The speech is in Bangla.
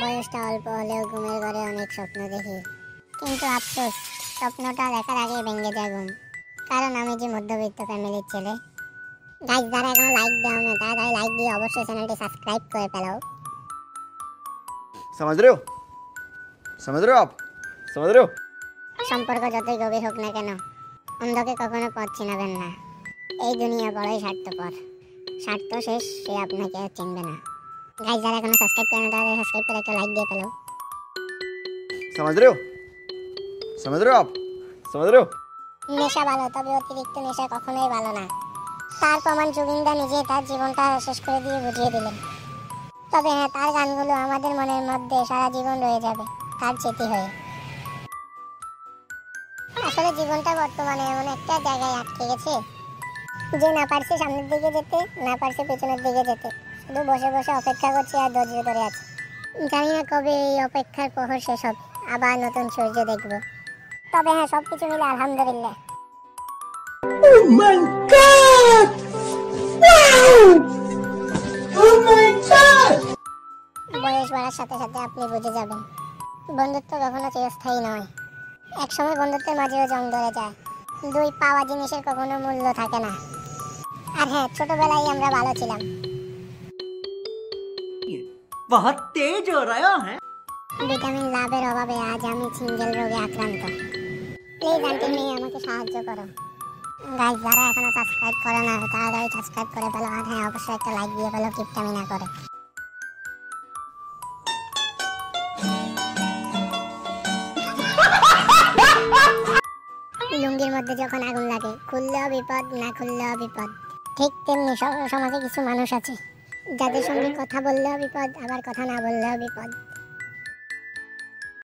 বয়সটা অল্প হলেও ঘুমের ঘরে অনেক স্বপ্ন দেখি, কিন্তু আফসোস স্বপ্নটা দেখার আগে ভেঙে যায় ঘুম। কারণ আমি যে মধ্যবিত্ত ফ্যামিলির ছেলে। গাইস, যারা এখনো লাইক দাও না তারা লাইক দিয়ে অবশ্যই চ্যানেলটি সাবস্ক্রাইব করে ফেলো। समझ रहे हो? समझ रहे हो आप? समझ रहे हो? সম্পর্ক যতই গভীর হোক না কেন, অন্ধকে কখনো পথ চিনাবেন না। এই দুনিয়া বড়ই স্বার্থপর, স্বার্থ শেষ সে আপনাকে আর চিনবে না। গাইস, যারা এখনো সাবস্ক্রাইব করে না তারা সাবস্ক্রাইব করে একটা লাইক দিয়ে ফেলো। समझ रहे हो? समझ रहे हो आप? समझ रहे हो? নেশা ভালো, তবে অতিরিক্ত নেশা কখনোই ভালো না। তার প্রমাণ জুবিনদা নিজে তার জীবনটা শেষ করে দিয়ে বুঝিয়ে দিলেন। তবে হ্যাঁ, তার গানগুলো আমাদের মনের মধ্যে সারা জীবন রয়ে যাবে তার স্মৃতি হয়ে। আসলে জীবনটা বর্তমানে এমন একটা জায়গায় আটকে গেছে যে না পারছে সামনের দিকে যেতে, না পারছে পেছনের দিকে যেতে, শুধু বসে বসে অপেক্ষা করছে আর ধৈর্য ধরে আছে। জানি না কবে এই অপেক্ষার প্রহর শেষ হবে, আবার নতুন সূর্য দেখব। তবে হ্যাঁ, সবকিছু মিলে আলহামদুলিল্লাহ। Oh my God! Wow! Oh my God! বয়স বাড়ার সাথে সাথে আপনি বুঝে যাবেন বন্ধুত্ব কখনো চিরস্থায়ী নয়। একসময় বন্ধুত্বের মাঝেও জং ধরে যায়। দুই পাওয়া জিনিসের কখনো মূল্য থাকে না। আর হ্যাঁ, ছোটবেলায় আমরা ভালো ছিলাম। बहुत तेज हो रहा है। ভিটামিন লাভের অভাবে আজ আমি সিঙ্গেল রোগে আক্রান্ত। প্লিজ আন্টি মেয়ে আমাকে সাহায্য করো। গাইস, যারা এখনো সাবস্ক্রাইব করে না তাড়াতাড়ি সাবস্ক্রাইব করে ফেলো। আর হ্যাঁ, অবশ্যই একটা লাইক দিয়ে ফেলো কিপটামি না করে। লুঙ্গির মধ্যে যখন আগুন লাগে, খুললেও বিপদ, না খুললেও বিপদ। ঠিক তেমনি সমাজে কিছু মানুষ আছে যাদের সঙ্গে কথা বললেও বিপদ, আবার কথা না বললেও বিপদ।